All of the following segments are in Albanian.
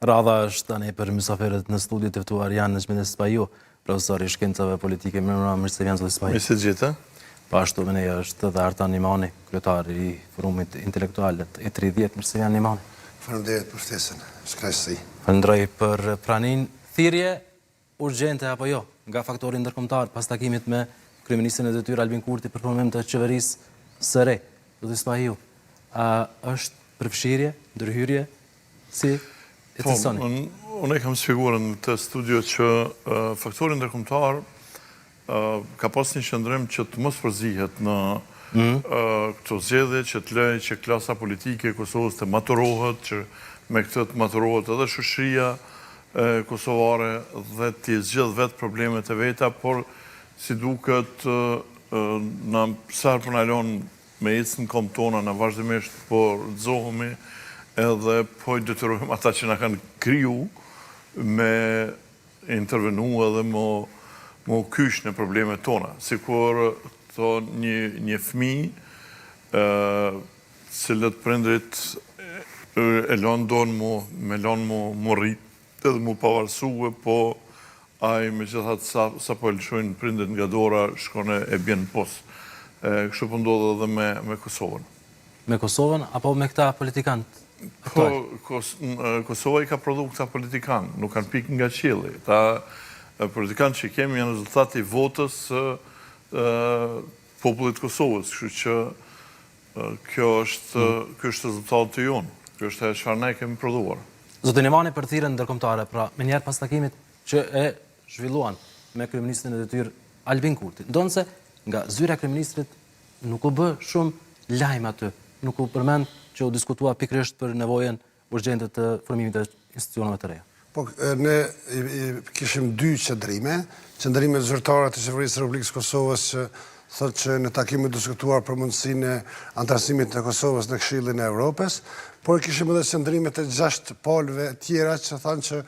Radha është tani për mysafirët në studio të ftuar janë Nëxhmete Spaju, profesor i shkencave politike. Mirë se vjen zoti Spaju. Mirë se gjithë. Ashtu me ne është edhe Artan Imani, kryetar i Forumit Intelektual e 30. Mirë se vjen Imani. Faleminderit për ftesën. Shkëlqësi. Falenderoj për praninë. Thirrje urgjente apo jo nga faktori ndërkombëtar pas takimit me kryeministrin e detyrë Albin Kurti për promovim të qeverisë së re. Zoti Spaju, është përfshirje, ndërhyrje si Unë kam shpjeguar në këtë studio që faktori ndërkombëtar ka pas një qëndrim që të mos përzihet në këto zgjedhje, që të lejë që klasa politike e Kosovës të maturohet, që me këtë të maturohet edhe shoqëria kosovare dhe të zgjidh vetë problemet e veta, por si duket na sa po na lën me ecën kohën tona, na vazhdimisht po rrëzohemi edhe po i detyrojmë ata që na kanë kriju me intervenu edhe më kysh në problemet tona. Sikur një fëmijë cilët prindrit e lënë mu rrit edhe mu pavarësue, po ai megjithatë sa po e lëshojnë prindrit nga dora shkon e bjen pos. Kështu po ndodh edhe me Kosovën. Me Kosovën apo me këta politikanët? Po, Kosova i ka prodhu këta politikanë, nuk kanë pikë nga qielli. Ta politikanë që kemi janë rezultati i votës popullit Kosovës, kështu që kjo është rezultati jonë, kjo është e çfarë ne kemi prodhuar. Zotin Imani për thirrjen ndërkombëtare, pra me njerë pas takimit që e zhvilluan me kryeministrin e detyrë Albin Kurti, ndonse nga zyra e kryeministrit nuk u bë shumë lajm aty, nuk u përmend që u diskutua pikërisht për nevojën urgjente të formimit të institucioneve të reja. Po, ne kishim dy qëndrime zyrtare të Qeverisë së Republikës Kosovës që thotë që në takimin diskutuar për mundësinë e antarësimit të Kosovës në Këshillin e Evropës, por kishim edhe qëndrime të 6 palëve tjera që thanë që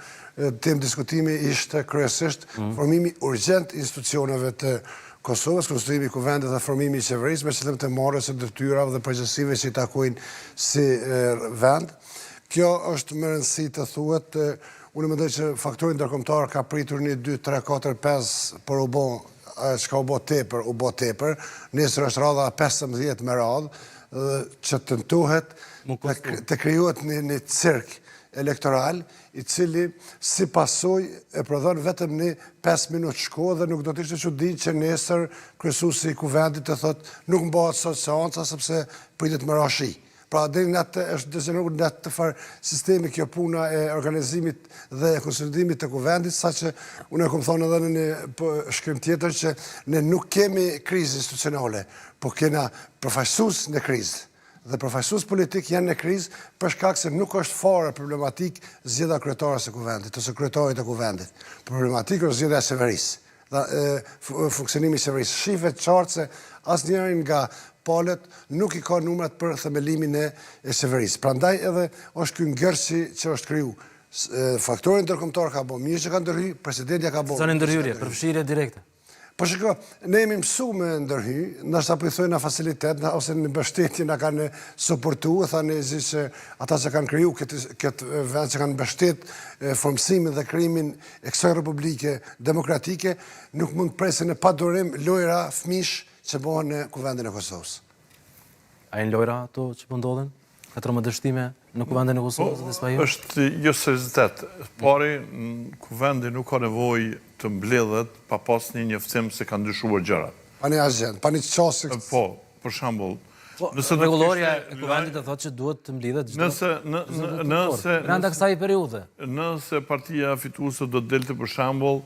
temë diskutimi ishte kryesisht formimi urgjent institucioneve të Kosovës, konstituimi i kuvendit dhe formimi i qeverisë me qëllim të marrjes së detyrave dhe përgjegjësive që i takojnë si vend. Kjo është më rëndësi të thuhet, unë mendoj që faktori ndërkombëtar ka pritur 1, 2, 3, 4, 5 për u bë çka u bë tepër, nesër është radha 15 me radhë që tentohet të krijohet një cirk elektoral i cili si pasoj e prodhon vetëm një 5 minutë shkollë dhe nuk do të ishte çudi që nesër kryesuesi i kuvendit të thotë nuk mbahet sot seanca sepse pritet me rashi. Pra deri në atë është degeneruar në atë farë sistemi kjo puna e organizimit dhe e konsolidimit të kuvendit, saqë unë e kam thonë edhe në një shkrim tjetër që ne nuk kemi krizë institucionale, po kena përfaqësues në krizë. Dhe përfaqësues politik janë në krizë për shkak se nuk është fare problematik zgjedhja kryetare së kuvendit ose kryetarit të kuvendit. Problematik është zgjedhja e severisë, funksionimi i severisë. Shihet qartë se asnjëri nga palët nuk i ka numrat për themelimin e severisë. Prandaj edhe është ky ngërçi që është kriju. Faktori ndërkombëtar ka bërë mirë që ka ndërhyj, presidentja ka bërë. Zonë ndërhyrje, përfshirje direkte. Po shiko, ne jemi mësu me ndërhy, nështë apo i thojnë në facilitet, ose në mbështetje në kanë suportu, thani që ata që kanë kriju këtë vend që kanë mbështet formësimin dhe krijimin e kësaj republike demokratike, nuk mund presin e pa durim lojra fëmish që bëhen në kuvendin e Kosovës. A janë lojra ato që po ndodhen? Katër më dështime në kuvendin e Kosovës? Është jo seriozitet. Pari, kuvendi nuk ka nevojë të mbledhet pa pas një njoftim se kanë ndryshuar gjërat. Pa një agent, pa një qasë... Po, për shembull... Rregulloria e kuvendit të thotë që duhet të mbledhet çdo brenda kësaj periudhe. Nëse partia fituese do të delte për shembull,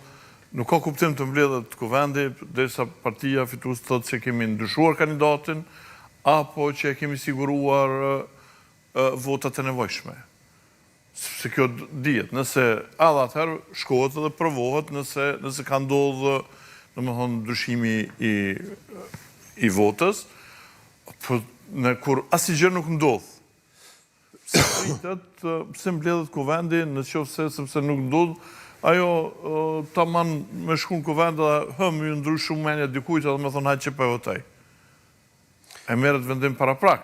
nuk ka kuptim të mbledhet kuvendi derisa partia fituese thotë se kemi ndryshuar kandidatin apo që kemi siguruar votat e nevojshme. Se kjo dihet, nëse edhe atëherë shkohet dhe provohet nëse ka ndodhë ndryshimi i votës, kur asnjë nuk ndodh. Pse mbledhet kuvendi në qoftë sepse nuk ndodh, ajo tamam me shkun kuvend dhe ju ndrysh shumë menja dikujt edhe me thonë hajtë që po votoj. E merret vendim paraprak.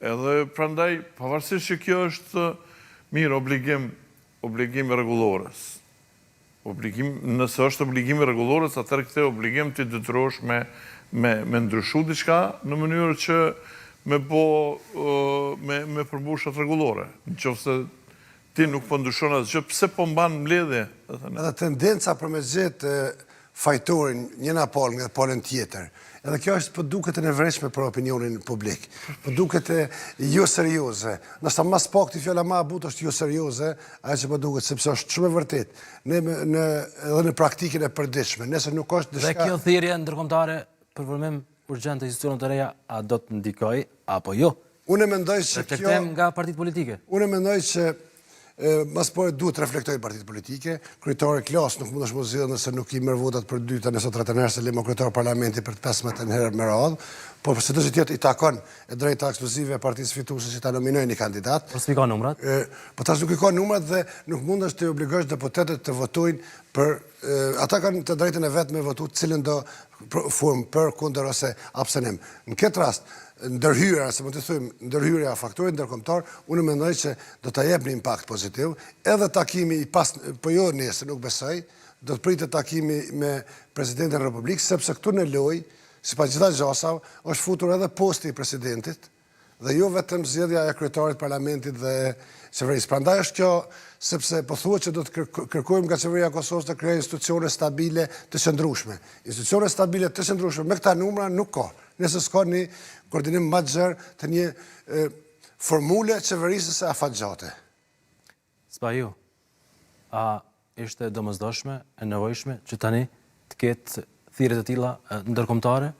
Edhe prandaj, pavarësisht që kjo është mirë obligim obligimi rregullorës. Nëse është obligimi rregullorës, atëherë këtë obligim ti detyrohesh me ndryshu diçka në mënyrë që me përmbush atë rregullore. Nëse ti nuk po ndryshon asgjë, pse po mban mbledhje? Edhe tendenca për me gjetë fajtorin njëna palë nga palën tjetër. Edhe kjo është për duket e nevërishme për opinionin publik. Për duket e jo serioze. Nështë mas pak të fjalla ma but është jo serioze, ajo që për duket, sepse është shumë e vërtet, edhe në praktikin e përditshme. Nëse nuk është Dhe kjo thirrje ndërkombëtare për formim urgjent të institucioneve të reja, a do të ndikoj apo jo? Unë mendoj se kjo... Reflektojmë nga partitë politike. Unë mendoj që mas pore duhet të reflektoj partitë politike. Kryetari Klas nuk mund është më zgjidhur nëse nuk i merr votat për dyta nëse rretëherë se lemo kryetar parlamenti për të 15 herë me radhë, por për çdo gjë i takon e drejta ekskluzive e partisë fituese që ta nominojë një kandidat. Po s'i ka numrat? Po tash nuk i ka numrat dhe nuk mund është të obligosh deputetët të votojnë për ata kanë të drejtën e vetë me votu cilën do formë për kundër ose abstenim. Në këtë rast ndërhyrja, se më të thujmë, ndërhyrja faktorit ndërkombëtar, unë mendoj që do të jep një impakt pozitiv, edhe takimi i pas, po jo nesër, nuk besoj, do të pritet takimi me Presidentin e Republikës, sepse këtu në lojë, sipas gjitha gjasav, është futur edhe posti i presidentit, dhe jo vetëm zgjedhja e kryetarit parlamentit dhe qeverisë. Prandaj është kjo, sepse po thuhet që do të kërkojmë nga qeveria e Kosovës të krijojë institucione stabile të qëndrueshme. Institucione stabile të qëndrueshme me këta numra nuk ka. Nëse s'ka një koordinim më të gjerë të një formule qeverisës së afatgjate. S'pa ju, a ishte domosdoshme e nevojshme që tani të ketë thirrje të tilla ndërkombëtare?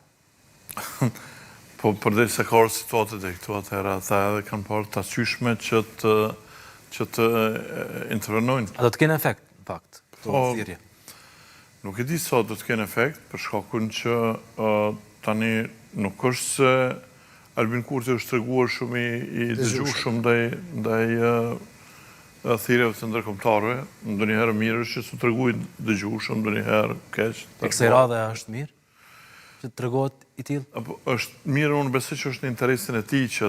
Po përderi se ka situatet e këtu atëherë, ata edhe kanë parë të asyshme që të intervenojnë. A do të kenë efekt, në fakt, këto thirrje? Nuk e di sa do të kenë efekt, për shkakun që tani nuk është se Albin Kurti është treguar shumë i dëgjueshëm ndaj thirrjeve të ndërkombëtarëve, ndonjëherë mirë është që su tregoj dëgjueshëm, ndonjëherë keq. E kësaj radhe është mirë që të tregohet i tillë? Është mirë, unë besoj që është në interesin e tij që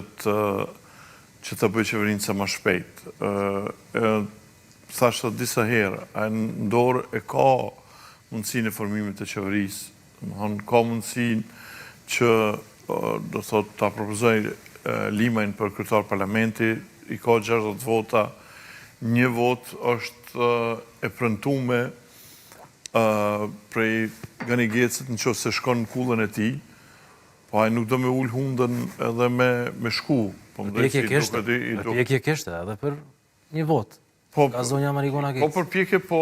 të bëjë qeverinë sa më shpejt. Thashë disa herë, a në dorë e ka mundësinë e formimit të qeverisë, ka mundësinë që do thot ta propozoj Limajn për kryetar parlamenti, i ka 60 vota, një vot është e premtuar prej Gani Gecit në qoftë se shkon në kullën e tij, po ai nuk do me ul hundën edhe me shku. Përpjekje kishte edhe për një vot. Nga zonja Marigona Gec. Po përpjekje, po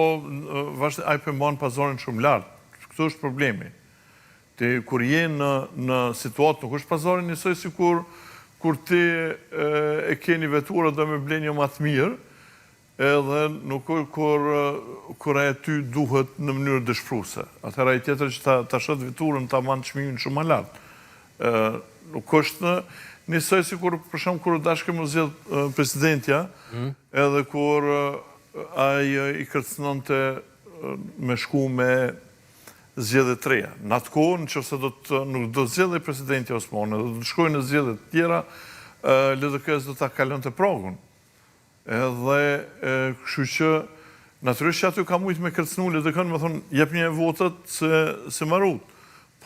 vazhdi ai përmban pazorin shumë lart. Këtu është problemi. Kur je në situatë nuk është pazari njësoj si kur ti e keni vetura dhe me blenjo ma të mirë, edhe nuk kur e ty duhet në mënyrë dëshpëruse. Atëherë ai tjetër që ta shët veturën ta manë çmimin shumë më lartë. Nuk është njësoj si kur për shembull kur dashke më zgjedh presidentja, edhe kur ai i kërcënonte me shku me zgjedhje të reja. Në atë kohë, nëse nuk do zgjedhej presidenti Osmani, do të shkojnë në zgjedhje të tjera, LDK-s do ta kalonte pragun. Edhe kështu që natyrisht aty ka mujt me kërcënu LDK-n, më thonë jep një votat se marrut.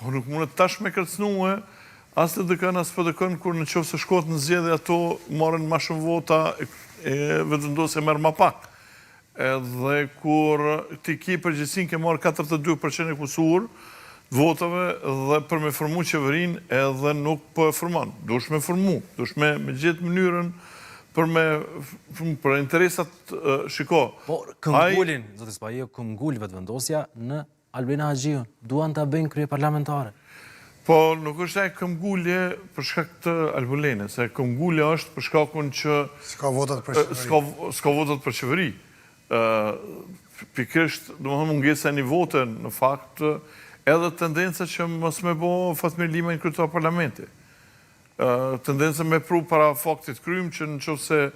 Po nuk mundet tash me kërcënue as LDK-n as PDK-n kur në qoftë se shkohet në zgjedhje ato marrin më shumë vota e vetëvendosja merr më pak. Edhe kur ti ki përgjithësinë ke marrë 42% e kusur votave dhe për me formu qeverinë edhe nuk po e formon. Dush me formu, dush me gjetë mënyrën për interesat shiko. Po këmbgulin, zotë Spajo, këmbgul vetëvendosja në Albina Haxhiun, duan ta bëjnë krye parlamentare. Po nuk është ai këmbgulje për shkak të Albulenës, se këmbgulja është për shkakun që s'ka votat për qeveri. S'ka votat për qeveri. Pikërisht, domethënë mungesa e një vote në fakt edhe tendenca që mos me bo Fatmir Limajn kryetar parlamenti. Tendenca me pru para faktit krym që në qoftë se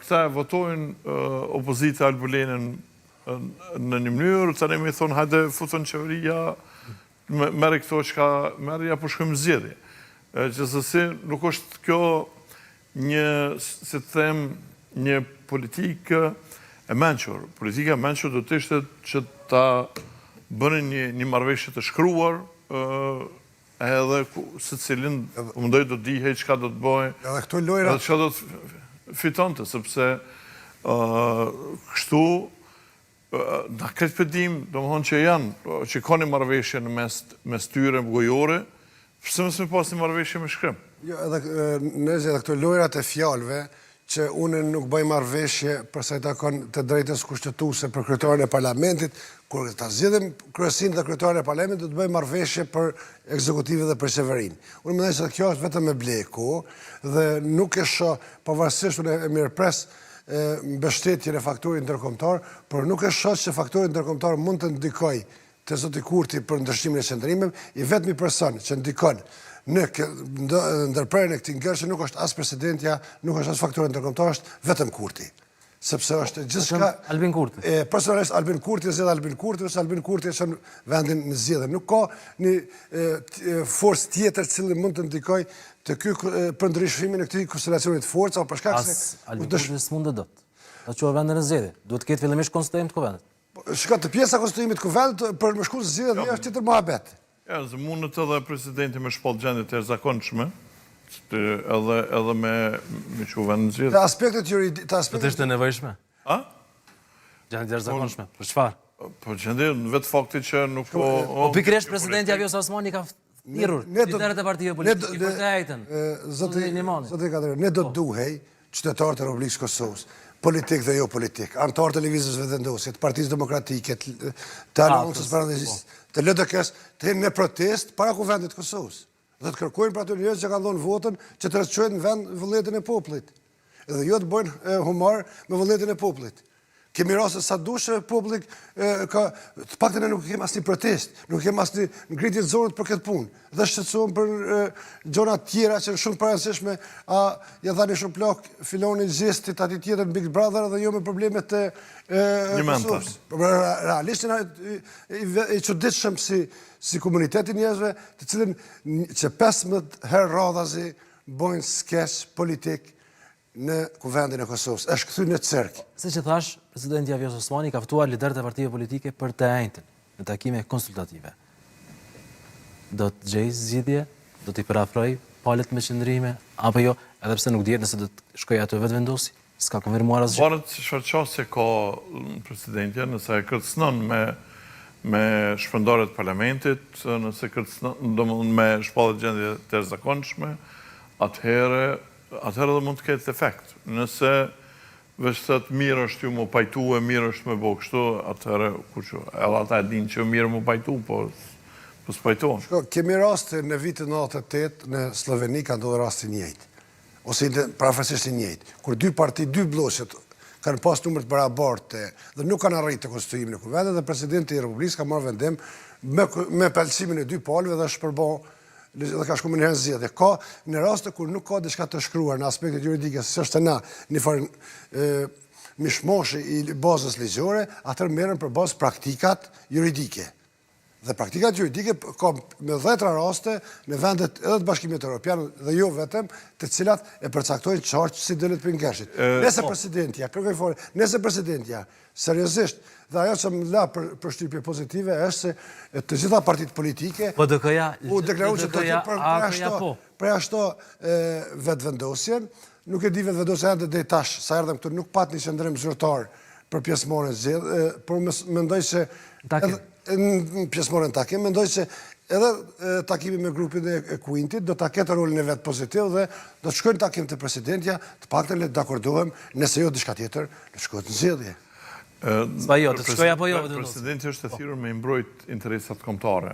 këta e votojnë opozita Albulenën në një mënyrë, tani më thonë hajde futën qeveria, merri këto çka merri apo shkojmë zgjedhje. Gjithsesi nuk është kjo një, si të them, një politikë e menqur. Politika e menqur do të ishte që ta bënin një marrëveshje të shkruar, edhe se cilin mundoj do të dihej çka do të bëhe, Edhe këto lojra... edhe çka do të fitonte, sepse kështu na këtë pëdim, do më thonë që janë, që ka një marrëveshje në mes tyre gojore, pse mësë me pas një marrëveshje me shkrim? Jo, edhe këto lojrat e fjalëve, që unë nuk bëj marrëveshje përsa i takon të drejtës kushtetuese për kryetarin e parlamentit, kur ta zgjedhim kryesin dhe kryetarin e parlamentit, do të bëj marrëveshje për ekzekutivin dhe për qeverinë. Unë mendoj se kjo është vetëm me bleku dhe nuk e shoh, pavarësisht unë e mirëpres mbështetjen e faktorit ndërkombëtar, por nuk e shoh se faktori ndërkombëtar mund të ndikojë te zoti Kurti për ndryshimin e qendrimeve, i vetmi person që ndikon në ndërprerjen e këtij ngjarje nuk është as presidentja, nuk është as faktori ndërkombëtar, është vetëm Kurti. Sepse është gjithçka Albin Kurti. Personalisht Albin Kurti zgjedh Albin Kurti, ose Albin Kurti është në vendin në zgjedhje. Nuk ka një forcë tjetër që mund të ndikojë të ky për ndryshimin e këtij konstelacioni të forca, për shkak se Albin Kurti s'mund të dot. Ta quaj vendin në zgjedhje. Duhet të ketë fillimisht konstituim të kuvendit. Shka të pjesa konstituimit të kuvendit për më shku zgjedhje është tjetër mohabet. Ja, zë mundët edhe presidenti me shpall gjendje të erzakonshme, edhe me që vend në zgjedhje. Të aspektet juridike... Do të ishte nevojshme? A? Gjendje të erzakonshme. Për çfarë? Po gjendje, në vetë fakti që nuk po... Po pikërisht presidenti Vjosa Osmani ka thirrur liderët e partive politike për të hajtën. Zoti Kadri, ne do të duhej qytetarët e Republikës Kosovës, politik dhe jo politik, anëtar televizës vetëvendosit, Partisë Demokratike, të Aleancës Paradisisë, të LDK-s, të jenë në protest para kuvendit të Kosovës. Dhe të kërkojnë për ato njerëz që kanë dhënë votën që të rrëçojnë në vend vullnetin e popullit. Edhe jo të bëjnë humor me vullnetin e popullit. Kemi raste sa dushë populli ka të paktën nuk kemi asnjë protest, nuk kemi asnjë ngritje zorët për këtë punë. Dhe shqetësohem për gjëra të tjera që shumë të rëndësishme, ja dhani shumë plak filoni gjestit aty tjetër në Big Brother dhe jo me problemet e Kosovës. Realisht i çuditshëm si komuniteti njerëzve, të cilën që 15 herë radhazi bojnë skeç politik në kuvendin e Kosovës. Është kthy në cirk. Siç e thash, presidenti Vjosa Osmani ka ftuar liderët e partive politike për të njëjtën në takime konsultative. Do të gjejë zgjidhje, do t'i parafroj palët me qëndrime, apo jo, edhe pse nuk dihet nëse do të shkojë ato vetëvendosi, s'ka konfirmuar asgjë. Varet çfarë çështje ka presidentja, nëse e kërcënon me shpërndarjet e parlamentit, nëse kërcënon domethënë me shpallje gjendje të jashtëzakonshme, atëherë dhe mund të ketë efekt. Nëse veç thëtë mirë është ju më pajtu e mirë është me bo kështu, atëherë, edhe ata e dinë që mirë më pajtu, po s'pajtojnë. Shko, kemi raste në vitin 98 në Sloveni ka ndodhur rasti njëjtë, ose parafrasisht njëjtë, kur dy parti, dy bloqet kanë pas numër të barabartë dhe nuk kanë arritur konstituimin e kuvendit dhe presidenti i Republikës ka marrë vendim me pelësimin e dy palëve dhe është përbërë dhe ka shku më njëherë zgjedhje. Ka në raste kur nuk ka diçka të shkruar në aspektet juridike, se është na një farë mishmoshi i bazës ligjore, atër merren për bazë praktikat juridike. Dhe praktikat juridike ka me 10 raste në vendet edhe të Bashkimit Evropian dhe jo vetëm, të cilat e përcaktojnë qartë si dëlet për ngeshit. Nëse presidentja, kërkoj fare, nëse presidentja seriozisht dhe ajo që më la për shtypje pozitive është se të gjitha partitë politike po DK-ja u deklaru që të të për ashto vetëvendosjen, nuk e di vetëvendosja ende dhe tash, sa erdhem këtu nuk pat një qëndrim zyrtar për pjesëmarrjen zgjedhje, por mendoj se në pjesëmarrjen takim, mendoj se edhe takimi me grupin e Kuintit do ta ketë rolin e vet pozitiv dhe do të shkojnë takim të presidentja, të paktën le të dakordohem, nëse jo diçka tjetër, le të shkohet në zgjedhje. S'pa jo, të shkoj apo jo? Presidenti është e thirrur me mbrojt interesat kombëtare.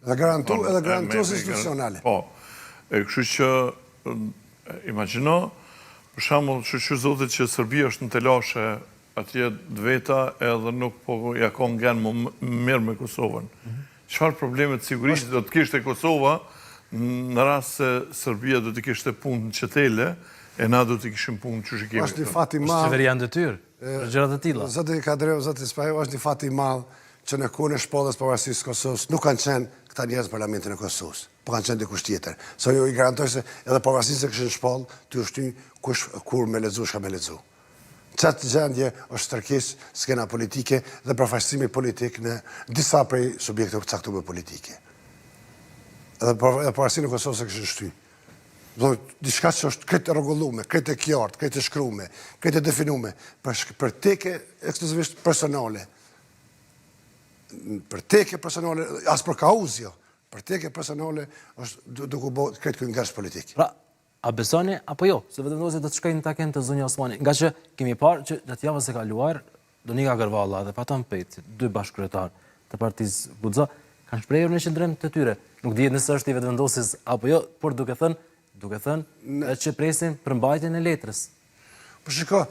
Dhe garantues institucionale. Po, kështu që imagjino, për shembull, që zotit që Serbia është në telashe atje veta edhe nuk po ja ka ngjan më mirë me Kosovën. Çfarë problemet sigurisht do të kishte Kosova në rast se Serbia do të kishte punë në qetele e na do të kishim punë që kemi. Është një fat i madh. Qeveria në detyrë. Për gjëra të tilla. Zoti Kadreu, zoti Spajo, është një fat i madh që në kohën e shpalljes pavarësisë së Kosovës nuk kanë qenë këta njerëz në Parlamentin e Kosovës, po kanë qenë dikush tjetër. Sa jo i garantoj se edhe pavarësisht se kishin shpall, ty është kush kur me lexuar, me lexu. qatë gjendje është stërkes skena politike dhe përfaqësimi politik në disa prej subjekteve caktuar politike. Edhe parësinë në Kosovë se këshë shty. Diçka që është këtë rregullume, këtë e qartë, këtë e shkrume, këtë e definume, për teke ekskluzivisht personale. Për teke personale, as për kauzjo, për teke personale është duke bo këtë këtë ngërsh politik. Pra, a besoni apo jo? Se vetëvendosi do të shkojnë në takim të zonja Osmani. Nga që kemi parë që në javës e kaluar, Donika Gërvalla dhe Faton Pejci, dy bashkëkryetar të partisë Guxo, kanë shprehur në qendrim të tyre. Nuk dihet nëse është i vetëvendosis apo jo, por duke thënë që presin për mbajtjen e letrës. Po shiko,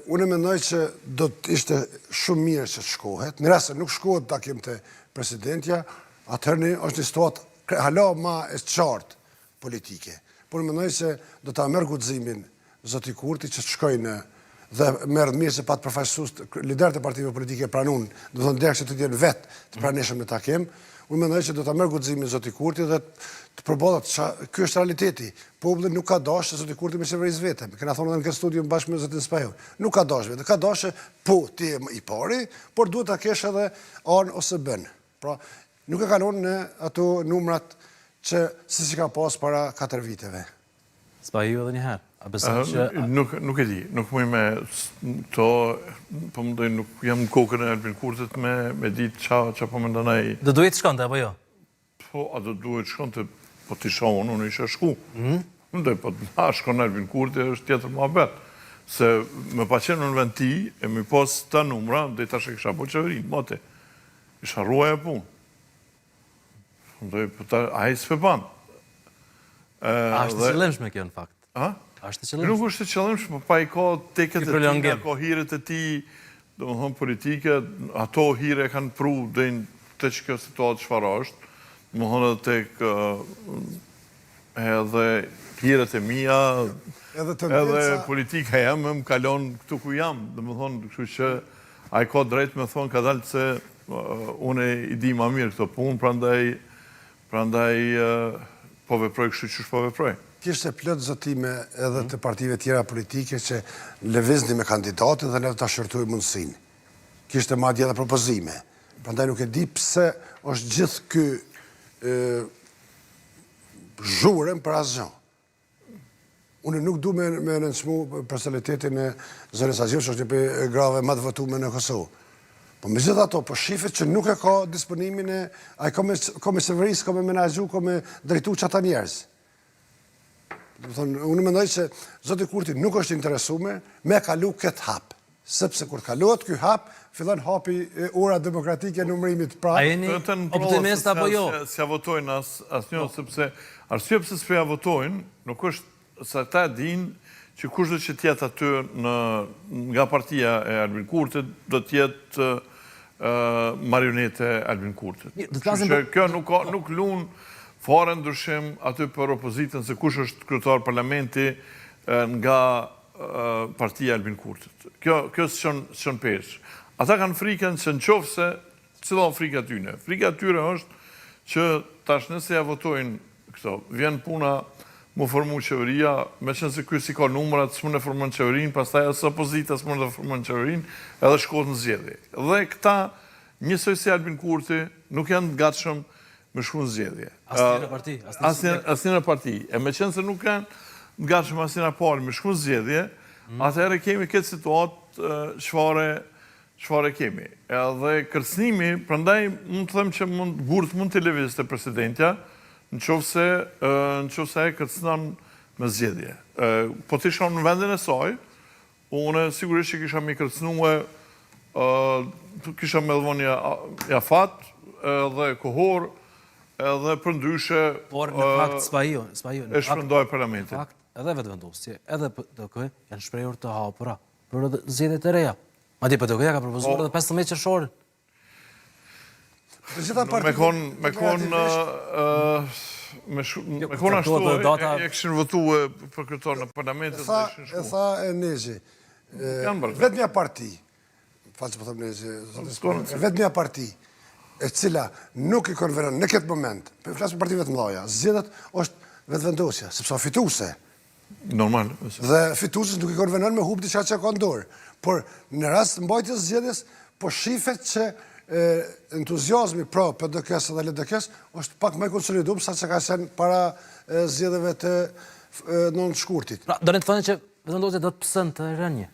unë mendoj që do të ishte shumë mirë që të shkohet. Në rast se nuk shkohet takim të presidentja, atëherë është një situatë hala ma e qartë politike. Por mendoj se do ta merr guximin zoti Kurti që të shkojnë dhe merr mirë se pat përfaqësues liderët e partive politike pranun, do të thonë derisa të jenë vetë të pranishëm në takim. Unë mendoj që do ta merr guximin zoti Kurti dhe të përballet ky është realiteti. Populli nuk ka dashur zoti Kurti me qeverisë vetëm. Kena thonë edhe në këtë studium bashkë me zotin Spajov. Nuk ka dashur vetë, ka dashur po ti i pari, por duhet ta kesh edhe anë ose bën. Pra, nuk e kalon në ato numrat që siç ka pas para 4 viteve. Spajov edhe një herë. A beson që Nuk e di, nuk muj me to, po më dojnë, nuk jam në kokën e Albin Kurtit me ditë qa po më ndonaj. do duhet të shkonte apo jo? Po, a do duhet shkonte, po t'i shohon, unë isha shku. Më dojnë, po t'na shkon Albin Kurti është tjetër më abet. Se me pa qenë në vend ti, e mi pos ta numra, dhe ta shë kisha po qeverin, mote. Isha ruaj e punë. Më dojnë, po ta, a i s'pe ban. A është të qëllimshme kjo në fakt? A? Është të qëllimshme? Nuk është të qëllimshme, pa i ka teket e tina, ka hiret e ti, do më thonë politike, ato hire kanë pru dhe të që kjo situatë çfarë është, do më thonë edhe tek edhe hiret e mia, edhe politika jam, më kalon këtu ku jam, do më thonë, kështu që a i ka drejt me thonë ka dalë se une i di ma mirë këto punë, prandaj po veproj kështu që po veproj. Kishte plot zotime edhe të partive tjera politike që lëvizni me kandidatin dhe ne ta shërtuj mundësinë. Kishte madje edhe propozime. Prandaj nuk e di pse është gjithë ky zhurëm për asgjë. Unë nuk du me nënçmu personalitetin e zonës Azhir, që është një për grave më të votume në Kosovë. Po me gjithë ato, po shifet që nuk e ka disponimin e, a i ka me severis, ka me menagju, ka me drejtu që ata njerëz. Unë mendoj që zoti Kurti nuk është interesume me kalu këtë hap. Sepse kur kaluat ky hap, fillon hapi ora demokratike numërimit pra. A jeni optimist apo jo? S'ja votojnë asnjë, sepse arsye pse s'ja votojnë, nuk është se ata dinë që kushdo që tjetë aty nga partia e Albin Kurtit, do tjetë marionete e Albin Kurtit. Kjo nuk lunë fare ndryshim aty për opozitën se kush është kryetar parlamenti nga partia Albin Kurtit. Kjo s'qon pesh. Ata kanë frikën që në qofë se cila frika tyne. Frika tyre është që tash nëse ja votojnë këto, vjen puna më formu qeveria, me qenë se kjo si ka numrat, s'mën e formën qeverin, pastaj asë opozita s'mën e formën qeverin, edhe shkot në zgjedhje. Dhe këta, njësoj si Albin Kurti, nuk janë të gatshëm me shku në zgjedhje. Asnjë në parti. E me qenë se nuk janë të gatshëm asnjë në parë me shku në zgjedhje, atëherë kemi këtë situatë çfarë kemi. Edhe kërcënimi, prandaj mund të them që Gurt mund të lëvizte presidentja, në qofë se e kërcënan me zgjedhje. Po të isha në vendin e saj, unë sigurisht që kisha mi kërcënue, kisha me dhvonja Jafat, edhe Kohor, edhe për ndryshe por në fakt Spajio e shpërndoj parlamentin. Në fakt, edhe vetëvendosje, edhe PDK janë shprehur të hapura për zgjedhjet e reja. Madje PDK-ja ka propozuar edhe 15 qershorin. Me kon ashtu e këshin votu për kryetar në parlamentet dhe këshin shku. E tha e Nezhi, vetë një parti, falë që po thëmë Nezhi, vetë një parti, e cila nuk i konvenon në këtë moment, për flasë për partive të mdoja, zgjedhjet është vetëvendosja, sepse o fituse, Normal. Dhe fituesës nuk i konvenon me hub diçka që ka në dorë. Por në rast mbajtjes zgjedhjes, po shifet që entuziazmi pro PDK-s dhe LDK-s është pak më konsoliduar sa që ka qenë para zgjedhjeve të nëntë shkurtit. Pra, do të thonë që vendosja do të pësën të rënje.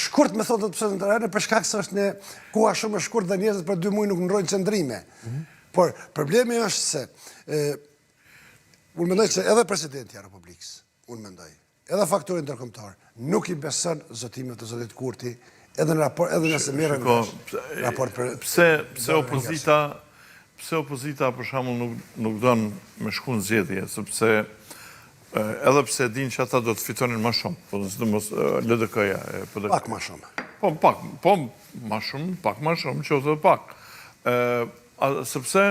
Shkurt me thotë do të pësën të rënje, për shkak se është në koha shumë e shkurt dhe njerëzit për 2 muaj nuk ndrojnë qëndrime. Por problemi është se unë mendoj që edhe presidenti i Republikës, unë mendoj, edhe faktori ndërkombëtar, nuk i beson zotimeve të zotit Kurti, edhe në raport, edhe nëse merren raport për pse opozita për shembull nuk don me shku në zgjedhje, sepse edhe pse din që ata do të fitonin më shumë, po sidomos LDK-ja, pak më shumë. Po më shumë, pak më shumë, qoftë pak. Sepse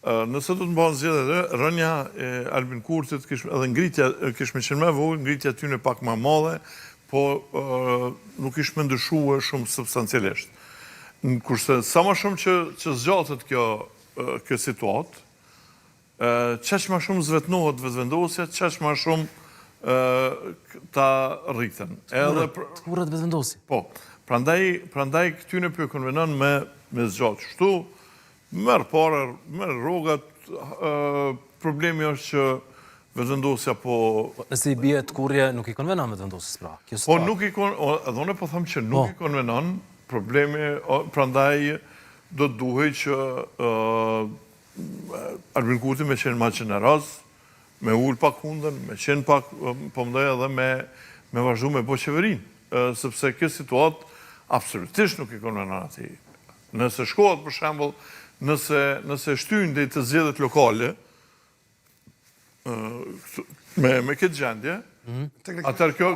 nëse do të bëhen zgjedhje, rënja e Albin Kurtit edhe ngritja kishme qenë më vogël, ngritja tyne pak më madhe, po nuk ishme ndryshuar shumë substancialisht. Kurse sa më shumë që zgjatet kjo situatë, qaq më shumë zvetnohet vetëvendosja, qaq më shumë ta rriten. Të kurrët vetëvendosje. Po, prandaj këtyne për konvenon me zgjatë. Shtu, merë parë, merë rrogat, problemi është që vetëvendosja po... Nëse i bie të kurrje, nuk i konvenon vetëvendosjes pra. Po nuk i konvenon, edhe unë po them që nuk i konvenon, problemi, prandaj do të duhej që Albin Kurti me qenë ma qeneraz, me ullë pak hundën, me qenë pak, po mdoj edhe me vazhdu me bo qeverin, sepse kjo situatë absolutisht nuk i konvenon ati. Nëse shkohet, për shembull, nëse shtyjnë dhe të zgjedhjet lokale, me këtë gjendje, atër kjo...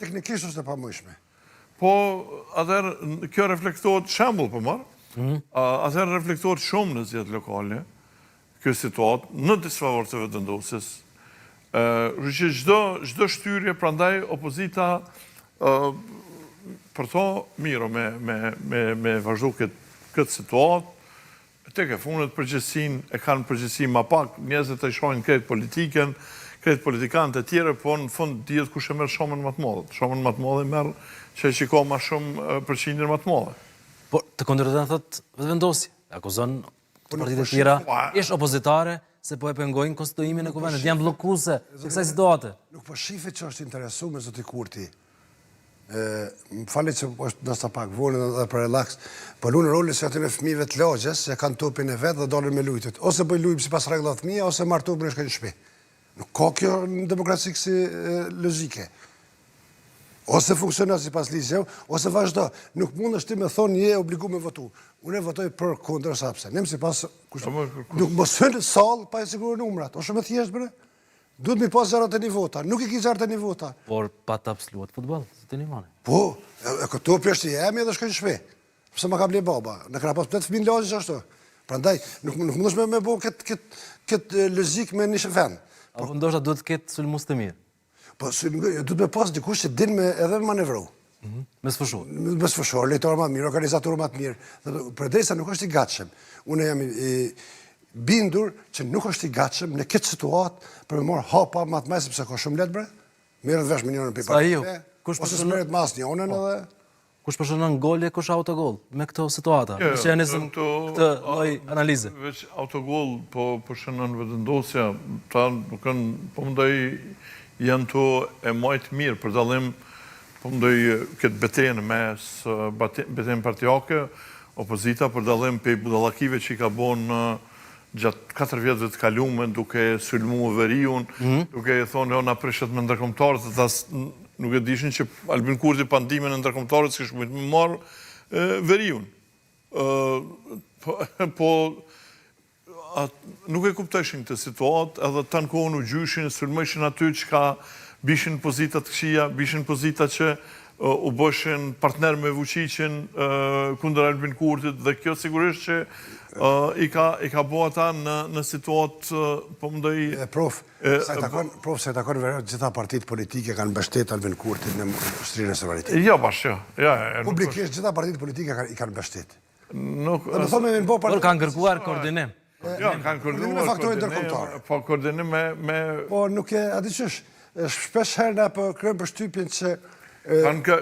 Teknikisht është e pamundshme. Po, atër kjo reflektohet shembull për marë, atër reflektohet shumë në zgjedhjet lokale, kjo situatë, në disfavor të vetëvendosjes. Që çdo shtyrje, prandaj opozita për to miro me vazhdu këtë situatë, tek e fundet përgjithësin, e kanë përgjithësin ma pak, njerëzit e shohin kretë politiken, kretë politikanët e tjere, po në fund dihet kush e merr shomën më të madhe. Shomën më të madhe merr që e shiko ma shumë përqindjen më të madhe. Po, të kundërtën thot vetëvendosje, akuzon të partitë e tjera, ish opozitare, se po e pengojnë konstituimin e kuvendit, janë bllokuese të kësaj situate. Nuk po shifet që është interesuar me zoti Kurti. Më falet që është ndoshta pak vonë dhe për relaks, po lunë rolin se aty në fëmijëve të lagjes, që kanë topin e vet dhe dolën me lujtet. Ose bëj lujm sipas rregullave fëmijë, ose martohen në shkënë shtëpi. Nuk ka kjo në demokraci si logjike. Ose funksionon sipas ligjit, ose vazhdo. Nuk mundesh ti me thonë je obliguar me votu. Unë votoj për kundër sa pse. Nem sipas nuk mos hyn në sallë pa e siguruar numrat. Është shumë e thjeshtë bre. Duhet mi pas 0 vota, nuk i ki 0 vota. Por pa të absoluat futbol, se të një mani. Po, e këto pjeshtë jemi edhe shkojnë shpe. Pëse ma ka ble baba, në këna pas për të fëmin lagjes ashtu. Prandaj, nuk mundesh me bo këtë logjik me një vend. Apo ndoshta duhet të ketë sulmues të mirë. Po, duhet me pas dikush që din edhe me manevru. Me sfëshuar. Me sfëshuar, lejtor më të mirë, organizator më të mirë. Përdesa nuk është i gatshëm. Unë jam bindur që nuk është i gatshëm në këtë situatë për me morë hapa më të sepse ka shumë letë bre, merret vesh me njërin për partive, ose s'merret mas njënën edhe... Kush përshënon golje, kush autogol, me këto situata? Që janë nisëm këtë lloj analize. Veç autogol, po përshënon vetëvendosja, ta nuk kanë, po mendoj janë to e majtë mirë, për dallim, po mendoj këtë betejën mes betejën partijake, opozita për dallim pe budallakive që i ka bën gjatë 4 vjetëve të kalume, duke sulmu veriun, duke thonë, na prishet me ndërkombëtarët, nuk e dishin që Albin Kurti pandime në ndërkombëtarët s'kish mujtë me marë veriun. Po, nuk e kuptojshin këtë situatë, edhe të në kohën u gjyshin, sulmojshin aty që ka bishin pozitat këshia, bishin pozitat që u bëshin partner me Vučićin kundër Albin Kurtit, dhe kjo sigurisht që i ka bo ata në situatë, po mdoj... Prof, se takon verë, gjitha partitë politike kanë mbështet Albin Kurtit në shtrirën e sovranitetit. Jo, bashkë, jo. Publikisht, gjitha partitë politike i kanë mbështet. Nuk... Por kanë kërkuar koordinim. Ja, kanë koordinim me faktorin ndërkombëtar. Po, koordinim me... Po, nuk e, a di qësh, shpesh herë na po kryen përshtypjen që...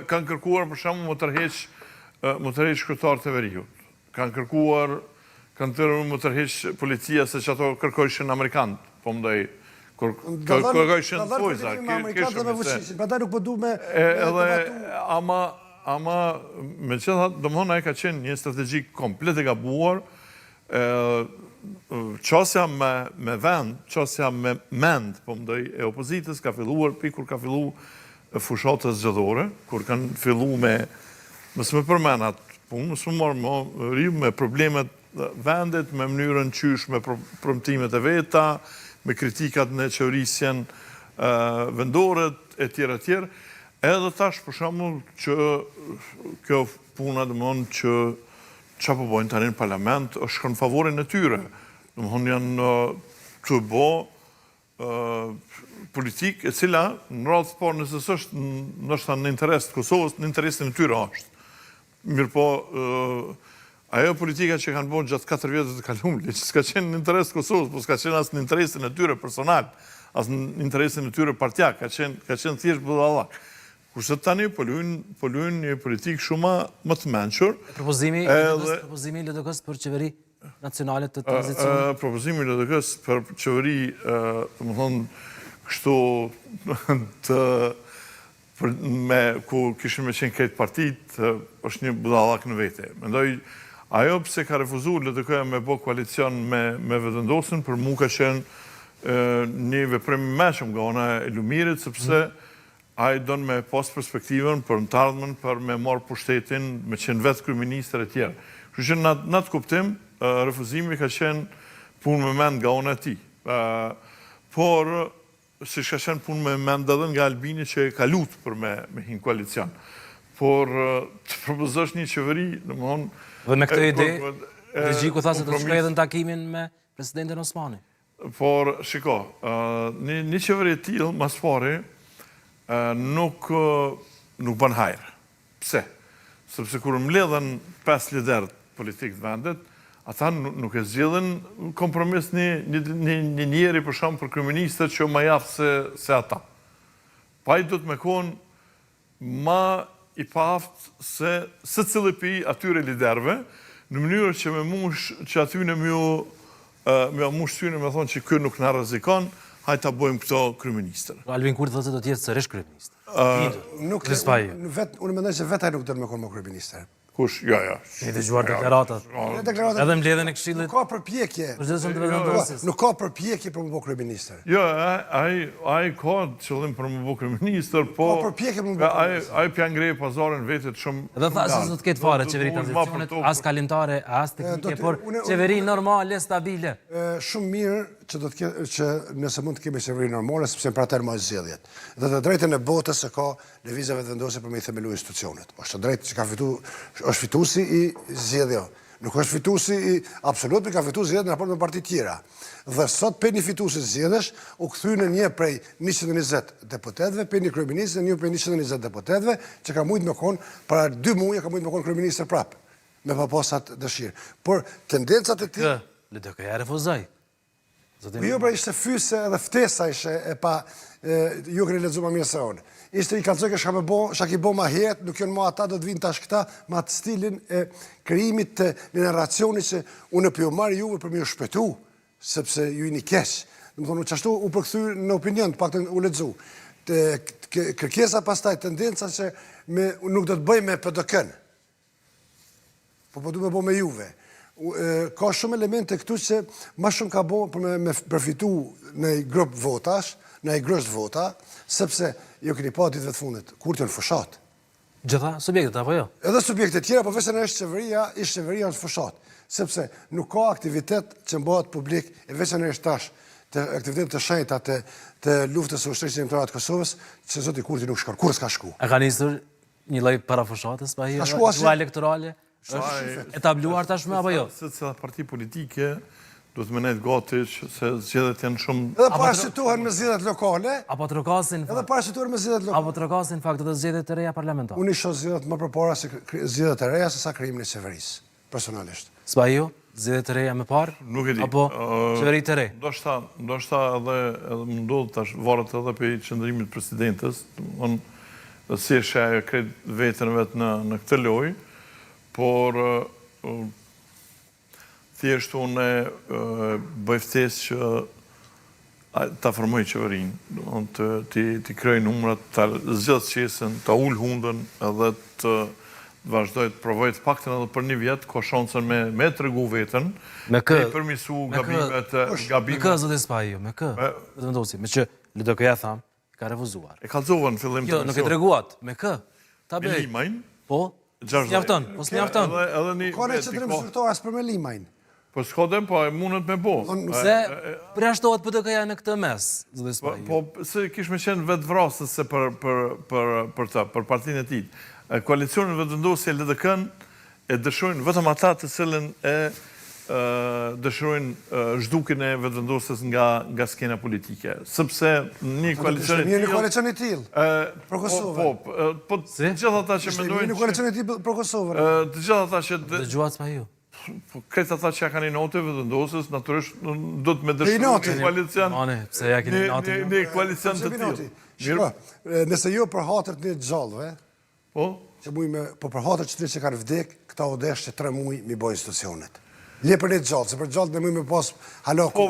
Kanë kërkuar, për shembull, më tërheq kryetar të veriut. Kanë kërkuar, kanë thënë më tërheq policia se që ato kërkojshin amerikanë, po mdoj, kërkojshin fojza. Prandaj nuk po du me... Ama, me që thatë, domthona e ka qenë një strategji komplet e gabuar, qasja me vend, qasja me mend, po mdoj, e opozitës ka filluar, kur ka fillu fushatës zgjedhore, kur kanë fillu me, mësë me përmenat, mësë me marë më rrimë me problemet vendit, me mënyrën qysh, me promtimet e veta, me kritikat në qeverisjen vendoret, e tjera, edhe tash për shembull që kjo puna domthon që çfarë po bojnë tani në parlament është në favorin e tyre. Domthon janë të bë politikë e cila në radhë të parë nëse s'është ndoshta në interes të Kosovës, në interesin e tyre është. Mirëpo ajo politika që kanë bërë gjatë 4 vjetëve të kaluara, që s'ka qenë në interes të Kosovës, po s'ka qenë as në interesin e tyre personal, as në interesin e tyre partijak, ka qenë thjesht budallak. Kurse tani po luajnë një politikë shumë më të mençur. Propozimi i LDK-s për qeveri nacionale të tranzicionit. Propozimi i LDK-s për qeveri, domethënë kështu ku kishin me qenë këtë partit, është një budallak në vete. Mendoj ajo pse ka refuzuar LDK-ja me bë koalicion me Vetëvendosjen, për mua ka qenë një veprim i mëshëm nga ona e Lumirit, sepse ai don me pas perspektivën për në të ardhmen, për me marrë pushtetin, me qenë vetë kryeministër e tjerë. Kështu që në atë kuptim, refuzimi ka qenë punë me mend nga ona e tij. Por si ka qenë punë me mend edhe nga Albini që ka lutë për me hinë koalicion. Por të propozosh një qeveri, domethënë... Dhe me këtë ide, Gjiku tha se do të shkojë edhe në takimin me presidentin Osmani. Por, shiko, një qeveri e tillë, mas pari, nuk bën hajrë. Pse? Sepse kur mbledhen 5 liderët politikë të vendit, ata nuk e zgjidhin kompromis një njeri për shkak për kryeministët që më jaftë se ata. Pa ai do të më konë ma i paftë se secili pi atyre liderëve, në mënyrë që që aty në më mush syne me thonë që ky nuk na rrezikon, hajtë ta bëjmë këto kryeministër. Albin Kurti thotë se do të jetë sërish kryeminist. Unë mendoj se vetë ai nuk do të më konë më kryeministër. Kush? Ja. E dëgjuar deklaratat. Edhe mbledhjen e Këshillit. Nuk ka përpjekje. Nuk ka përpjekje për më bë kryeministër. Jo, ai ka qëllim për më bë kryeministër, po ka përpjekje për më bë kryeministër. Ai pja ngrej pazarin vetit shumë. Edhe tha se do të ketë fare qeveri tranzicionit, as kalimtare, as teknike, por qeveri normale, stabile. Shumë mirë që do të ketë që nëse mund të kemi qeveri normale, sepse për atë më zgjedhjet. Dhe të drejtën e botës se ka lëvizje vetëvendosje për me i themelu institucionet. Është drejtë që është fituesi i zgjedhjeve. Nuk është fituesi i absolut, ka fituar zgjedhjen në raport me parti tjera. Dhe sot për një fituesi zgjedhësh u kthyen një prej 120 deputetëve, për një kryeminist dhe një prej 120 deputetëve, që ka mujtë me konë para 2 muaj ka mujtë me konë kryeministër prapë, me paposat dëshirë. Por tendencat e tij LDK-ja refuzoi. Jo, pra ishte fyse edhe ftesa ishe e pa ju keni lexuar më mirë se unë. Ishte i kalzoj që shka ki bo ma herët, nuk janë ma ata do të vinë tash këta, ma të stilin e krijimit të një narracioni që unë për ju marrë juve për më ju shpëtu, sepse ju i një keq. Në më thonë, qashtu u përkthy në opinion, të pak të u lexu. Kërkesa pastaj tendenca që nuk do të bëj me PDK-n, po du me bo me juve. Ka shumë elemente këtu që ma shumë ka bo për me përfitu në i grup votash, në i grësht vota, sepse jo keni pa ditëve të fundit, kur të në fushat. Gjitha subjektet, apo jo? Edhe subjektet tjera, po vese në ishtë qeveria në fushat, sepse nuk ka aktivitet që mbohet publik, e vese në ishtë tash, të aktivitet të shenjta të luftës së ushtrisë gjimtare të Kosovës, që zoti Kurti nuk shkon, kur s'ka shku. A ka nisur një lloj parafushatës pa hija, elektorale? E tabluar tashmë apo jo? Se cila parti politike do të menet gati se zgjedhjet janë shumë... Edhe parashitohen me zgjedhjet lokale. Apo trokasin... Edhe parashitohen me zgjedhjet lokale. Apo trokasin fakt të zgjedhjet të reja parlamentare. Unë i shoh zgjedhjet më përpara se zgjedhjet e reja se sa krijimin e qeverisë, personalisht. S'pa ju? zgjedhje të reja më parë? Nuk e di. Apo qeveri të re? Ndoshta edhe më ndodh tash varet edhe për qëndrimit presidentes, domthonë si është ajo kret veten vet në këtë lojë, por thjesht unë bëj ftesë që ta formoj qeverinë, domthonë ti kryej numrat, ta zgjidh qesën, ta ul hundën edhe të vazhdoj të provoj të paktën edhe për një vjet, ka shansën me tregu veten, me përmirësu gabimet. Me kë zoti Spajo, me kë? Vendosi, me që LDK-ja tham, ka refuzuar. E kallzova në fillim. Jo, nuk e treguat, me kë? Ta bëj. Me Limajn? Po. Mjafton, po s'mjafton. Edhe një. Ka ne qëndrim zyrtar as për me Limajn. Po s'kodem, po e mundet me bo. Se përjashtohet PDK-ja në këtë mes, zoti Spajo. Po se kish me qenë vetë vrasës se për partinë e tij. Koalicionin vetëvendosje LDK-n e dëshirojnë vetëm ata të cilën e dëshirojnë zhdukjen e vetëvendosjes nga skena politike. Sepse një koalicion i tillë. Një koalicion i tillë. Për Kosovën. Po të gjithë ata që mendojnë. Një koalicion i tillë për Kosovën. Të gjithë ata që dëgjuat Spajo. Kretë ata që ja kanë i note vetëvendosjes, natyrisht do të me dëshirojnë një koalicion. Pse ja keni note? Një koalicion të tillë. Shiko, nëse jo për hatër të një gjallëve, që po për hatër që kanë vdek, këta o desh që 3 muj mi boj institucionet. Le për një gjallë, se për gjallë në muj me pas halaku.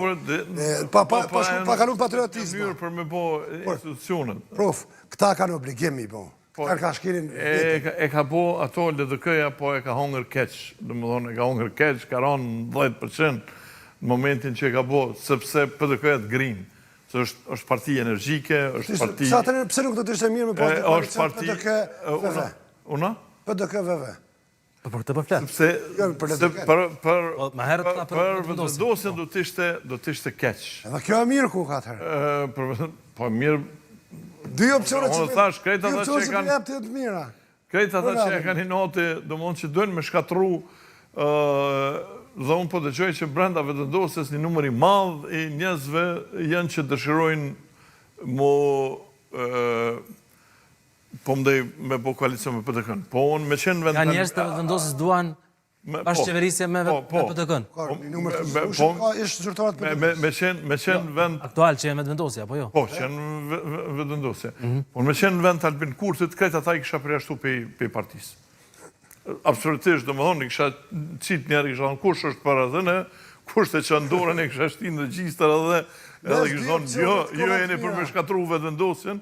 Pa kanu patriotizmë. Mjërë për me bo institucionet. Prof, këta kanë obligim mi bo. Këta ka shkirin vdekin. E ka bo ato LDK-ja, po e ka hongër keq. Dhe më thonë, e ka hongër keq, ka ranë 10% në momentin që e ka bo, sepse PDK-ja të grinë. është parti energjike, është parti... Sa të në pëse nuk do të ishte mirë me pas të koalicion PDK-VV? Una? PDK-VV. Për këtë për fletë? Sepse për vetëvendosjen do të ishte keq. Edhe kjo e mirë ku ka të herë? Po mirë... Dy opcione që të mira. Krejt ata që e kanë i note, do mund që dojnë me shkatru dhe unë po dëgjoj që brenda vetëvendosjes një numër i madh i njerëzve janë që dëshirojnë po mdej me bo koalicion me PDK-n. Po unë me qenë vend... Ka njerëz të vetëvendosjes duan bashkëqeverisje me PDK-n. Një numër të zgjushëm ka ishtë zyrtarët PDK-n. Me qenë vend... Aktual që e vetëvendosja, apo jo? Po, që janë vetëvendosje. Unë me qenë vend të Albin Kurthit, krejt ata i kisha përjashtu pe partisë. Absolutisht, do më thonë, i kësha qitë njerë, i kësha thonë, kush është para dhe ne, kush të që ndorën, i kësha shtinë dhe gjistër edhe kësha thonë, jo e një për me shkatru vetëvendosjen,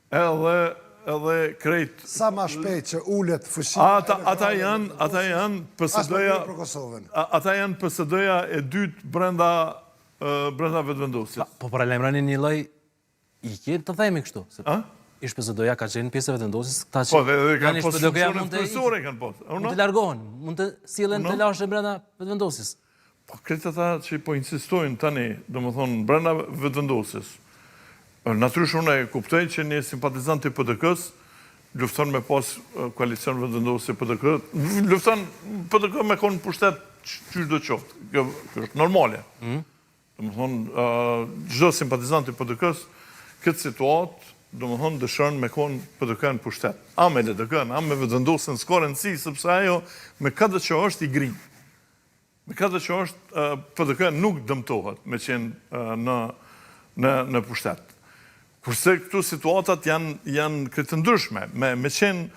edhe krejt... Sa ma shpejt që ullet fëshim... Ata janë PSD-ja... Ata janë PSD-ja e dytë brenda vetëvendosjes. Po paralajmëroni një lloj i kjetë të themi kështu. Ishtë PSD-ja ka qenë pjesë e vetëvendosjes, këta që kanë posë funksionet kryesore kanë posë. Mund të largohen, mund të sillen të lashën brenda vetëvendosjes. Po kretë ata që po insistojnë tani, do më thonë, brenda vetëvendosjes, natyrisht unë e kuptoj që një simpatizant i PDK-s lufton me pas koalicion vetëvendosje PDK, lufton PDK me konë pushtet qysh do qoftë. Kjo është normale. Do më thonë, çdo simpatizant i PDK-s këtë situatë do më thonë dëshërën me konë PDK-n pushtet. A me LDK-n, a me vetëvendosjen s'ka rëndësi, sepse ajo me këtë që është i grinë. Me këtë që është PDK-n nuk dëmtohet me qenë në pushtet. Kurse këtu situatat janë këtë ndryshme. Me qenë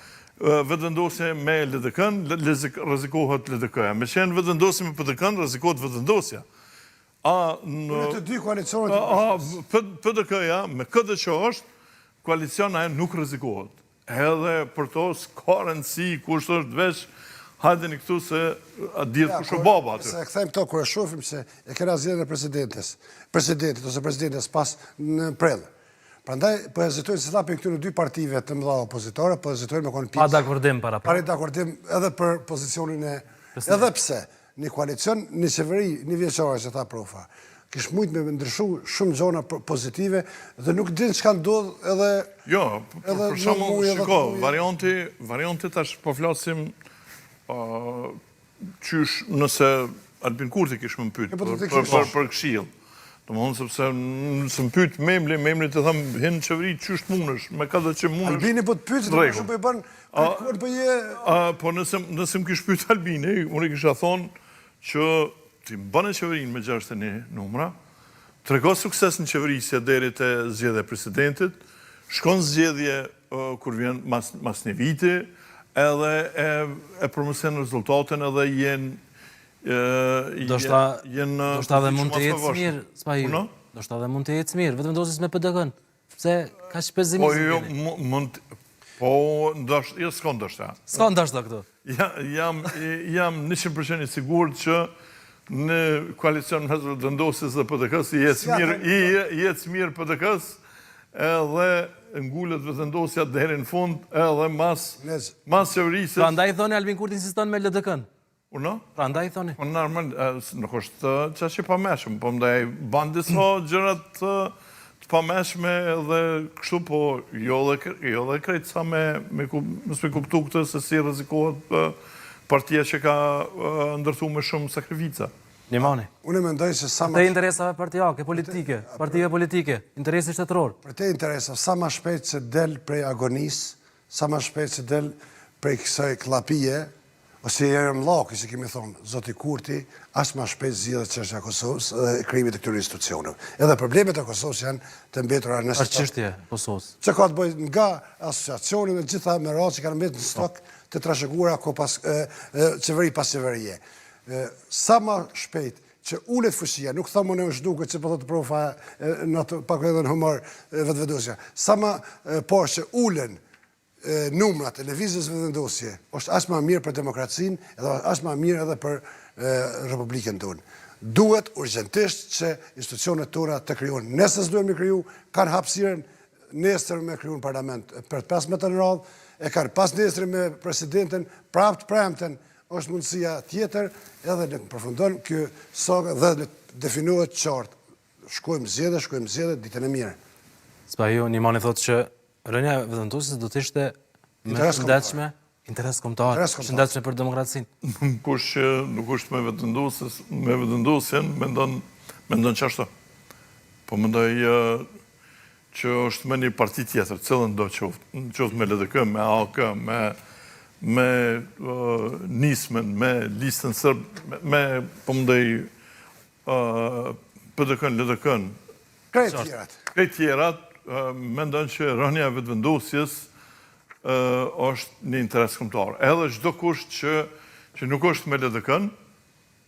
vetëvendosje me LDK-n, rrezikohet LDK-ja. Me qenë vetëvendosje me PDK-n, rrezikohet vetëvendosja. Në të dy koalicionet... PDK-ja, me këtë që është, koaliciona e nuk rrezikohet. Edhe për to s'ka rëndësi kush është veç, hajdeni këtu se djetë kush o baba aty. Se këthejmë këto kërë shofim se e kena zjedhe në presidentit ose presidentes pas në prellë. Prandaj, po hezitojnë se tapin këtu në dy partive të mëdha opozitore, po hezitojnë me konë pjesë. Pa dakordim para. Pari dakordim edhe për pozicionin e... Edhe pse, një koalicion, një qeveri, një vjeqare që ta profa. Kishë mujtë me ndryshu shumë gjona pozitive dhe nuk din që kanë ndodhë edhe... Jo, për shumë, shiko, varianti tash po flasim qysh nëse Albin Kurthi kishë më pytë për këshill. Do më thonë sepse nëse më pytë memli të thëmë hinë qeveri qysh të munësh, me ka dhe që munësh... Albini po të pytë, të shumë për i banë, po nëse më kishë pytë Albini, unë i kisha thonë që ti bënë qeverinë me 61 numra, trego sukses në qeverisja deri te zgjedhja e presidentit, shkon zgjedhje kur vjen mas një viti, edhe e përmësen rezultatin edhe Do shta dhe mund të jetë mirë, Spahiu. Do shta dhe mund të jetë mirë, vetëm vendosis me PD-n. Pse ka shpezimi? Po jo, mund... Po, jo, s'ka ndoshta. S'ka ndoshta këtu. Jam 100% i sigurt që në koalicion mes vendosjes dhe PDK-s jetë mirë PDK-s edhe ngullet vendosja deri në fund edhe mas qeverisjes. Pra ndaj thoni Albin Kurti insiston me LDK-n. Uno? Pra ndaj thoni. Po normal, nuk është që është i pameshëm, po ndaj ban disa gjërat të pameshme dhe kështu, po jo dhe krejt sa me kuptu këtë se si rrezikohet partia që ka ndërtu me shumë sakrifica. Njemani. Unë mendoj se sa Për te interesave partijake, politike, partive politike, interesi shtetëror. Për te interesave, sa ma shpejt që del prej agonis, sa ma shpejt që del prej kësaj klapije, ose Jerem Llaki, si kemi thonë, Zoti Kurti, as ma shpejt zgjidhet çështja e Kosovës dhe krijimit të këtyre institucioneve. Edhe problemet e Kosovës janë të mbetura në stok. Çështja e Kosovës. Që ka të bëjë nga asociacionin dhe gjitha merat që kanë mbetur në stok të trashëguara qeveri pas qeverie. Sa ma shpejt që ulet fushia, nuk thamë në është duke që përdo të profa në të pak edhe në humor vetëvedosja, sa ma por që ulen numrat e lëvizjes vetëvendosje, është as ma mirë për demokracinë edhe as ma mirë edhe për Republikën tonë. Duhet urgjentisht që institucionet tona të krijohen. Nëse s'duhen me kriju, kanë hapësirën nesër me kriju në parlament për 15 në radhë, e kanë pas nesër me presidentin, premten, është mundësia tjetër, edhe në përfundon kjo saga dhe në definohet qartë. Shkojmë zgjedhje, ditën e mire. Spahiu, Njemani thotë që rënja e vetëvendosjes do të ishte më shëndetshme, interes kombëtar, shëndetshme për demokracinë. Nuk është me vetëvendosjen, mendon çashtu. Po mendoj që është me një parti tjetër, cilën do qoftë me LDK, me AK, me nismen, me listën sërbë, me pëmëndej PDK-n, LDK-n. Krejt tjerat, mendon që rënja e vetëvendosjes është një interes kombëtar. Edhe çdo kush që nuk është me LDK-n,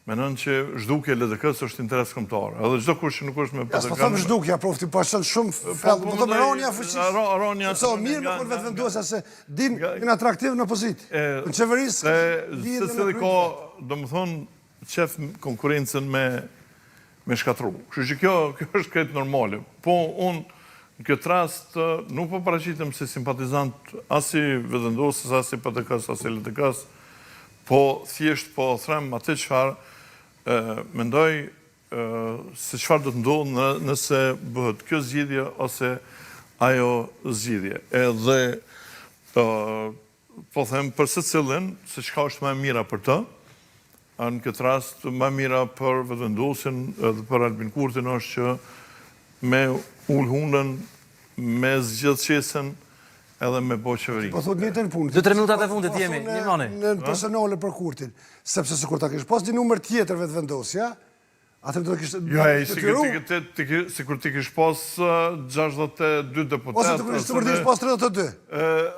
mendon që zhdukja e LDK-s është interes kombëtar. Edhe çdo kush që nuk është me PDK-n. Ja, s'po them zhdukja, profti, po është shumë fellë. Po them ronja fuqishme. Ronja. Sa mirë me kur vetëvendosja se din në atraktiv në opozitë. Në qeverisë se cili ka, domethënë, qef konkurrencën me shkatru. Kështu që kjo është krejt normale. Po unë në këtë rast nuk po paraqitem si simpatizant as i vetëvendosjes, as i PDK-s, as i LDK-s, po thjesht po them atë çfarë mendoj se çfarë do të ndodhë nëse bëhet kjo zgjidhje ose ajo zgjidhje. Edhe po them për secilin se çka është më e mira për të. Në këtë rast më e mira për vetëvendosjen dhe për Albin Kurtin është që me ul hundën, me zgjedhësjesën edhe me bo qeveri. Po thot njëtën punë. 2-3 minutat e fundit jemi, Njemani. Në personale për Kurtin, sepse se kur ta kish pas një numër tjetër vetëvendosja, atër do të kishtë sikur ti kish pas 62 deputat. Ose të kishtë të pas 32.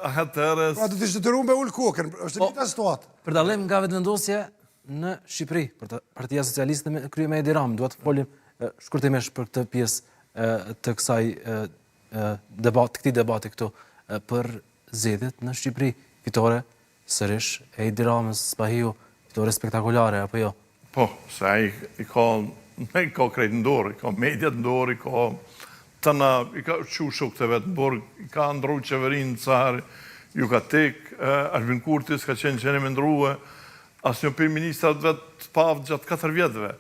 Atëherë. Pra do të ishte të rumë me ullë kokën, është një të situatë. Për dallim nga vetëvendosja në Shqipëri, për Partia Socialiste me krye me Edi Rama, duhet të folim shkurtimisht për këtë pjesë të këtij debati këtu për zgjedhjet në Shqipëri, fitore sërish e Edi Ramës, Spahiu, fitore spektakolare apo jo? Po, se ai i ka krejt në dorë, i ka mediat në dorë, i ka shukët e vetë në borë, i ka ndru qeverinë carë, ju ka tek, Albin Kurtis ka qenë që me ndruhe, asë një për ministrat vetë pavë gjatë 4 vjetëve.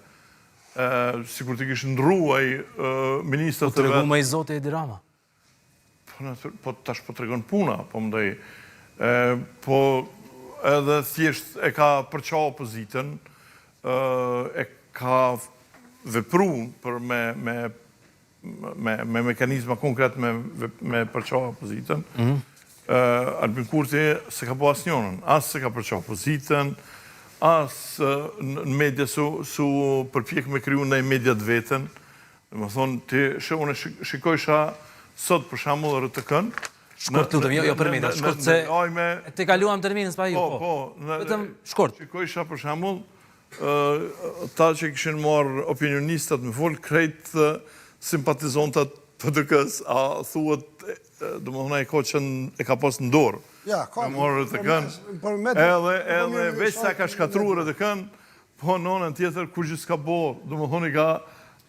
Sikur të kishë ndruaj ministrat të vetë. Po të regu me i zote Edi Rama? Po tash po të regon puna, po më dojë. Po edhe thjesht e ka përqa opozitën, e ka vepru për me mekanizma konkret me përqa opozitën. Albin Kurti se ka po asnjonën, as se ka përqa opozitën, as në media su përpjek me kriju në mediat vetën. Dhe më thonë, unë shikojsha sot për shembull RTK-n. Shkurt lutëm, jo për media, shkurt se te kaluam terminin s'pa ju. Po, vetëm shkurt. Shikojsha për shembull ta që kishin marrë opinionistat me fol krejt simpatizontat PDK-s, a thuhet domethënë e ka pas në dorë. Ja, ka. Me marrë RTK-n. Edhe veç sa ka shkatruar RTK-n, po në anën tjetër kur gjithë s'ka bo, domethënë i ka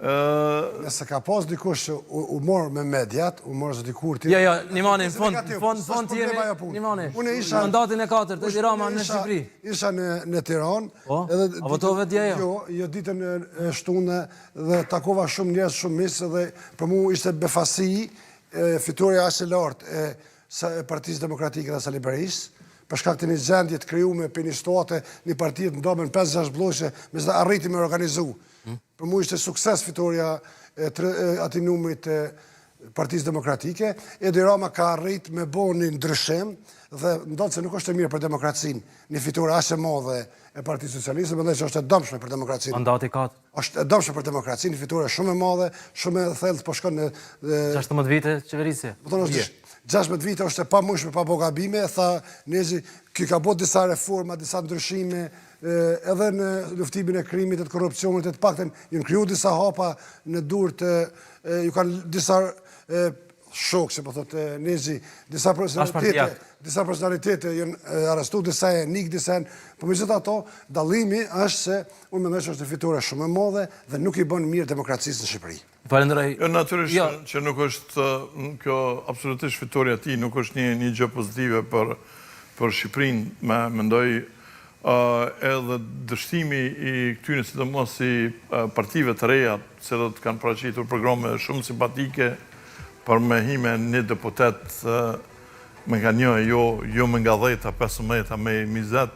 Nëse ka pas dikush që u morë me mediat, u morë zë dikurti... Ja, nimani, në fond të jemi, nimani, mandatin e 4, të Tirana në Shqipëri. Isha në Tiranë, a votove dje jo? Jo, ditën e shtunë dhe takova shumë njerëz shumë misë dhe për mu ishte befasi fiturja aq e lartë e Partisë Demokratike dhe Sali Berisë, për shkak të një gjendje të krijuar për një state, një parti të ndomen 5-6 bllokë, me sa arriti me organizu. Për mu ishte sukses fitoria ati numrit e Partisë Demokratike, Edi Rama ka arrit me bo një ndryshim dhe ndonë se nuk është e mirë për demokracinë, një fitore aq e madhe e Partisë Socialiste, mendoj që është e dëmshme për demokracinë. Mandati 4. Është e dëmshme për demokracinë, një fitore shumë e madhe, shumë e thellë, po shkon në 16 vite qeverisje. 16 vite është e pamundshme pa bo gabime, tha Nezi, ky ka bo disa reforma, disa ndryshime, edhe në luftimin e krimit, të korrupsionit, të paktën ju kriju disa hapa në dur të ju kanë disa shokë, se po thotë Nezi, disa personalitete janë arrestu, disa e nik, disa e... Po me gjithë ato, dallimi është se unë mendoj që është një fitore shumë e madhe dhe nuk i bën mirë demokracisë në Shqipëri. Falenderoj. Jo, natyrisht që nuk është kjo absolutisht fitoria e tij, nuk është një gjë pozitive për Shqipërinë, mendoj edhe dështimi i këtyre sidomos i partive të reja, se do të kanë paraqitur programe shumë simpatike për me hime një deputet me nga jo me nga 10, 15, me 20,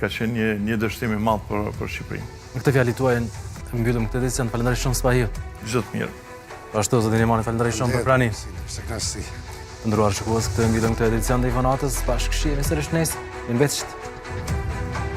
ka qenë një dështimi madh për Shqipërinë. Në këtë fjalë tuaj mbyllim këtë edicion. Falenderoj shumë Spahiu. Gjithë të mirë. Ashtu zotin Imani, falenderoj shumë për pranimin. Të nderuar shikues, këtë mbyllim këtë edicion të Ivanatës, bashkëshihemi sërish nesër. Mirëmbëfshi.